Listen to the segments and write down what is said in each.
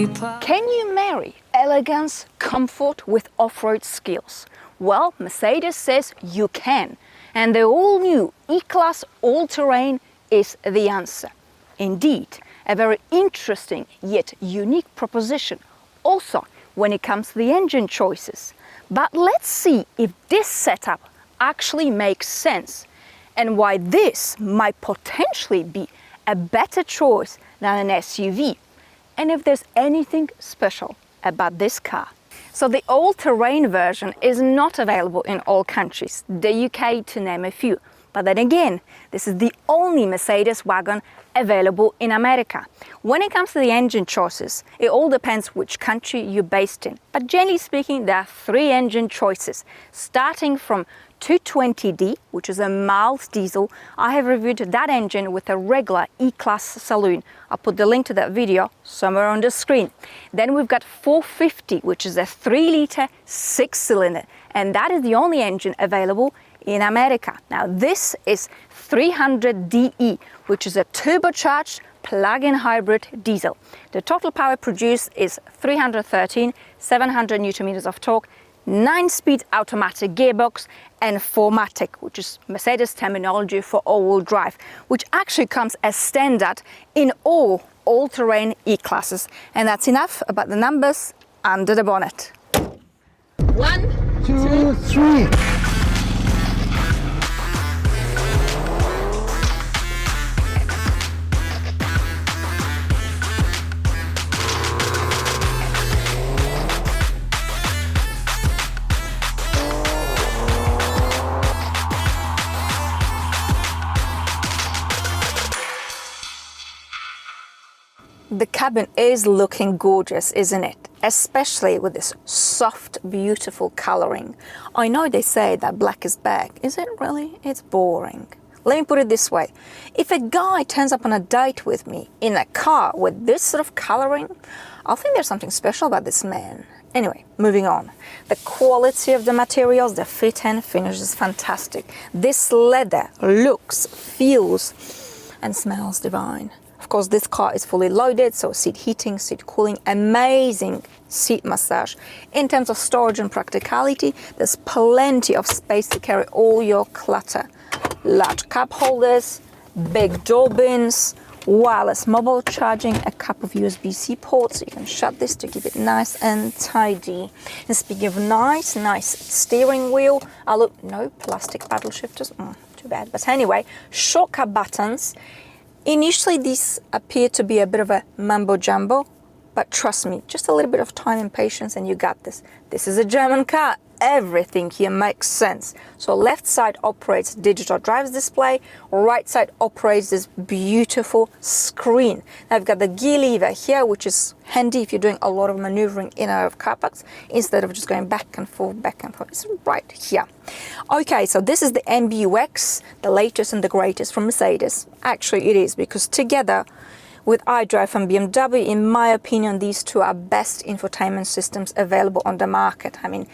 Can you marry elegance, comfort with off-road skills? Well, Mercedes says you can, and the all-new E-Class all-terrain is the answer. Indeed, a very interesting yet unique proposition, also when it comes to the engine choices. But let's see if this setup actually makes sense and why this might potentially be a better choice than an SUV, and if there's anything special about this car. So the all-terrain version is not available in all countries, the UK to name a few. But then again, this is the only Mercedes wagon available in America. When it comes to the engine choices, it all depends which country you're based in. But generally speaking, there are 3 engine choices, starting from 220D, which is a mild diesel. I have reviewed that engine with a regular E-Class saloon. I'll put the link to that video somewhere on the screen. Then we've got 450, which is a 3-litre 6-cylinder, and that is the only engine available in America. Now this is 300DE, which is a turbocharged plug-in hybrid diesel. The total power produced is 313, 700 Newton meters of torque, 9-speed automatic gearbox, and 4MATIC, which is Mercedes terminology for all-wheel drive, which actually comes as standard in all-terrain E-Classes. And that's enough about the numbers under the bonnet. 1, 2, 3. The cabin is looking gorgeous, isn't it? Especially with this soft, beautiful coloring. I know they say that black is back. Is it really? It's boring. Let me put it this way. If a guy turns up on a date with me in a car with this sort of coloring, I'll think there's something special about this man. Anyway, moving on. The quality of the materials, the fit and finish is fantastic. This leather looks, feels, and smells divine. Of course, this car is fully loaded, so seat heating, seat cooling, amazing seat massage. In terms of storage and practicality, there's plenty of space to carry all your clutter. Large cup holders, big door bins, wireless mobile charging, a couple of USB-C ports, so you can shut this to keep it nice and tidy. And speaking of nice steering wheel, no plastic paddle shifters, too bad. But anyway, shortcut buttons. Initially, these appear to be a bit of a mumbo-jumbo, but trust me, just a little bit of time and patience and you got this. This is a German car. Everything here makes sense. So left side operates digital driver's display, right side operates this beautiful screen. Now I've got the gear lever here, which is handy if you're doing a lot of maneuvering in and out of car parks, instead of just going back and forth. It's right here. Okay, so this is the MBUX, the latest and the greatest from Mercedes. Actually it is, because together with iDrive from BMW, in my opinion, these two are best infotainment systems available on the market. I mean,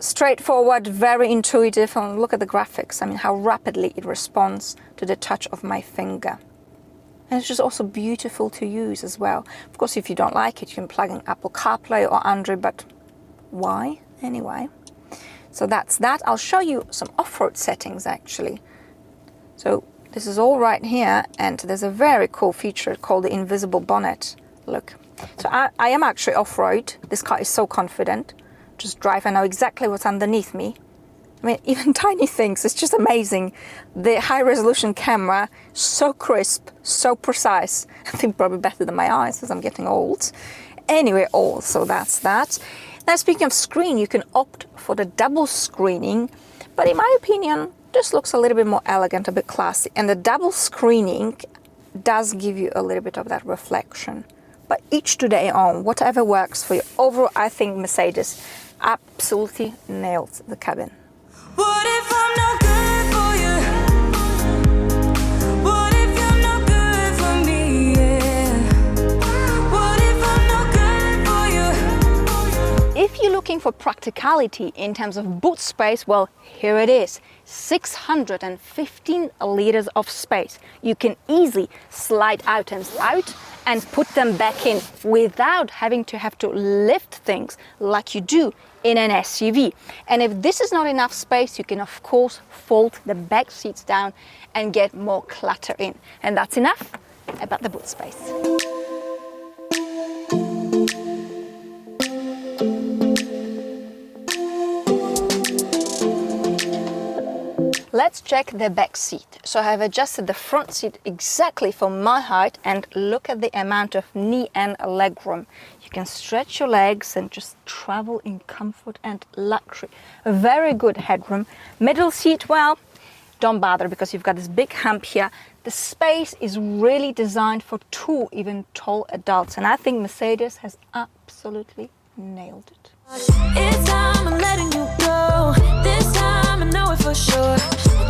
straightforward, very intuitive, and look at the graphics. I mean, how rapidly it responds to the touch of my finger. And it's just also beautiful to use as well. Of course, if you don't like it, you can plug in Apple CarPlay or Android, but why? Anyway, so that's that. I'll show you some off-road settings actually. So this is all right here, and there's a very cool feature called the invisible bonnet. Look, so I am actually off-road. This car is so confident. Just drive, I know exactly what's underneath me. I mean, even tiny things, it's just amazing. The high resolution camera, so crisp, so precise. I think probably better than my eyes as I'm getting old. Anyway, so that's that. Now, speaking of screen, you can opt for the double screening, but in my opinion, this looks a little bit more elegant, a bit classy. And the double screening does give you a little bit of that reflection. But each to their own, whatever works for you. Overall, I think Mercedes absolutely nailed the cabin. What if I'm not good for you? What if you're not good for me? Yeah. What if I'm not good for you? If you're looking for practicality in terms of boot space, well, here it is. 615 liters of space. You can easily slide items out and put them back in without having to have to lift things like you do in an SUV. And if this is not enough space, you can of course fold the back seats down and get more clutter in. And that's enough about the boot space. Let's check the back seat. So I have adjusted the front seat exactly for my height, and look at the amount of knee and leg room. You can stretch your legs and just travel in comfort and luxury. A very good headroom. Middle seat, well, don't bother because you've got this big hump here. The space is really designed for 2 even tall adults, and I think Mercedes has absolutely nailed it. It's time I'm letting you go. This time I know it for sure.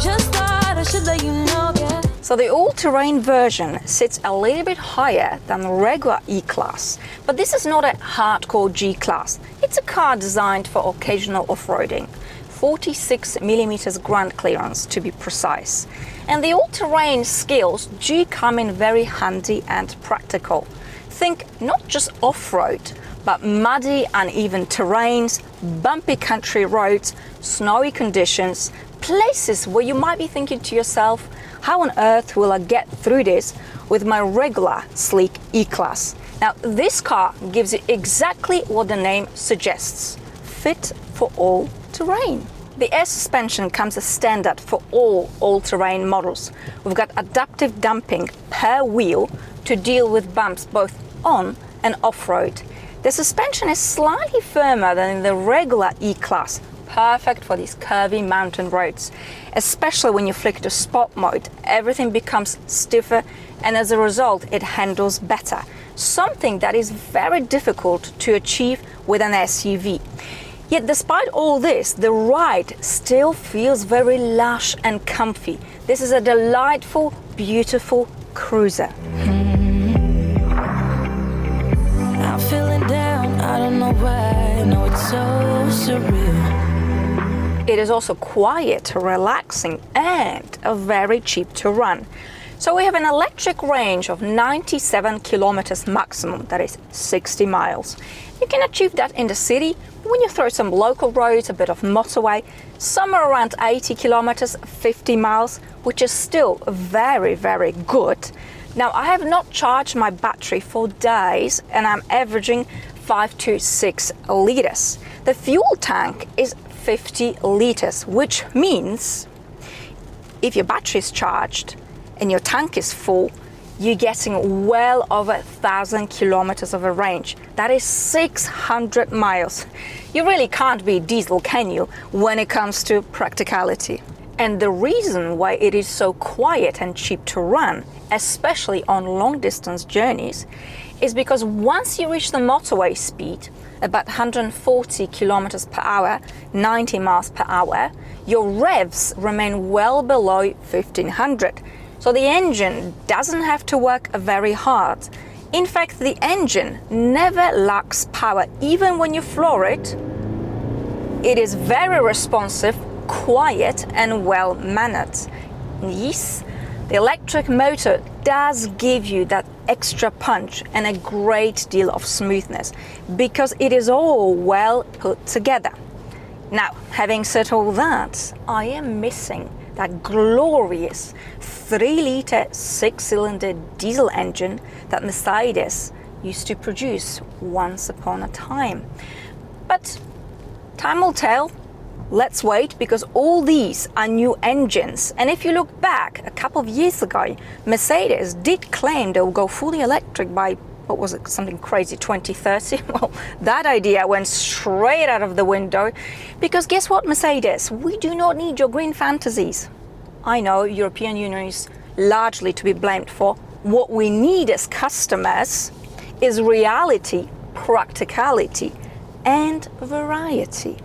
Just thought I should let you know, yeah. So the all-terrain version sits a little bit higher than the regular E-Class, but this is not a hardcore G-Class. It's a car designed for occasional off-roading. 46mm ground clearance to be precise. And the all-terrain skills do come in very handy and practical. Think not just off-road, but muddy, uneven terrains, bumpy country roads, snowy conditions, places where you might be thinking to yourself, how on earth will I get through this with my regular sleek E-Class? Now, this car gives you exactly what the name suggests, fit for all terrain. The air suspension comes as standard for all-terrain models. We've got adaptive damping per wheel to deal with bumps both on and off-road. The suspension is slightly firmer than in the regular E-Class, perfect for these curvy mountain roads. Especially when you flick to sport mode, everything becomes stiffer, and as a result it handles better. Something that is very difficult to achieve with an SUV. Yet despite all this, the ride still feels very lush and comfy. This is a delightful, beautiful cruiser. I'm feeling down, I don't know why. I know it's so surreal. It is also quiet, relaxing, and very cheap to run. So we have an electric range of 97 kilometers maximum, that is 60 miles. You can achieve that in the city when you throw some local roads, a bit of motorway, somewhere around 80 kilometers, 50 miles, which is still very, very good. Now, I have not charged my battery for days, and I'm averaging 5 to 6 liters. The fuel tank is 50 liters, which means if your battery is charged and your tank is full, you're getting well over 1,000 kilometers of a range. That is 600 miles. You really can't beat diesel, can you, when it comes to practicality? And the reason why it is so quiet and cheap to run, especially on long distance journeys, is because once you reach the motorway speed, about 140 kilometers per hour, 90 miles per hour, your revs remain well below 1500. So the engine doesn't have to work very hard. In fact, the engine never lacks power, even when you floor it. It is very responsive, quiet, and well mannered. Yes, the electric motor does give you that extra punch and a great deal of smoothness because it is all well put together. Now, having said all that, I am missing that glorious 3-liter 6-cylinder diesel engine that Mercedes used to produce once upon a time. But time will tell. Let's wait, because all these are new engines. And if you look back a couple of years ago, Mercedes did claim they will go fully electric by, what was it, something crazy, 2030? Well, that idea went straight out of the window, because guess what, Mercedes? We do not need your green fantasies. I know European Union is largely to be blamed for. What we need as customers is reality, practicality, and variety.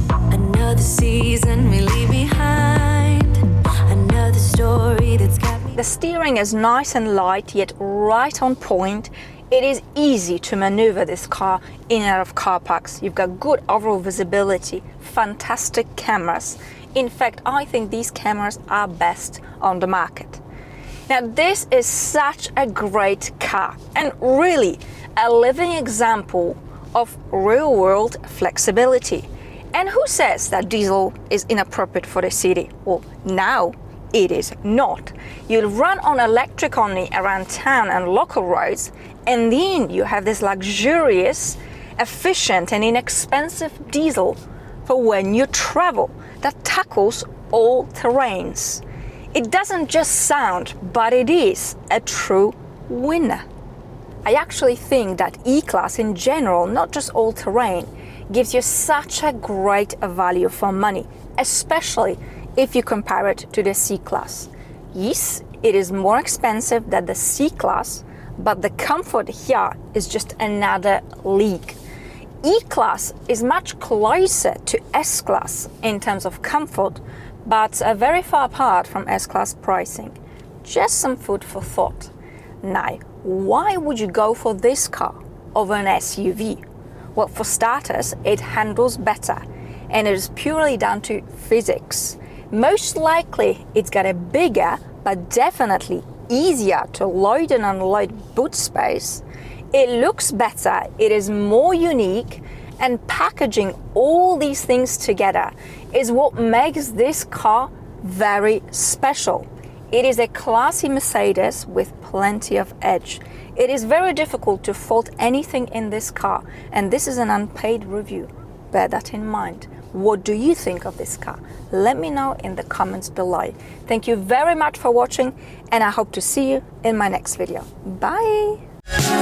Another season we leave behind. Another story that's got me. The steering is nice and light, yet right on point. It is easy to maneuver this car in and out of car parks. You've got good overall visibility, fantastic cameras. In fact, I think these cameras are best on the market. Now this is such a great car and really a living example of real-world flexibility. And who says that diesel is inappropriate for the city? Well, now it is not. You'll run on electric only around town and local roads, and then you have this luxurious, efficient and inexpensive diesel for when you travel that tackles all terrains. It doesn't just sound, but it is a true winner. I actually think that E-Class in general, not just all-terrain, gives you such a great value for money, especially if you compare it to the C-Class. Yes, it is more expensive than the C-Class, but the comfort here is just another league. E-Class is much closer to S-Class in terms of comfort, but very far apart from S-Class pricing. Just some food for thought. Now, why would you go for this car over an SUV? Well, for starters, it handles better, and it is purely down to physics. Most likely, it's got a bigger, but definitely easier to load and unload boot space. It looks better, it is more unique, and packaging all these things together is what makes this car very special. It is a classy Mercedes with plenty of edge. It is very difficult to fault anything in this car, and this is an unpaid review. Bear that in mind. What do you think of this car? Let me know in the comments below. Thank you very much for watching, and I hope to see you in my next video. Bye!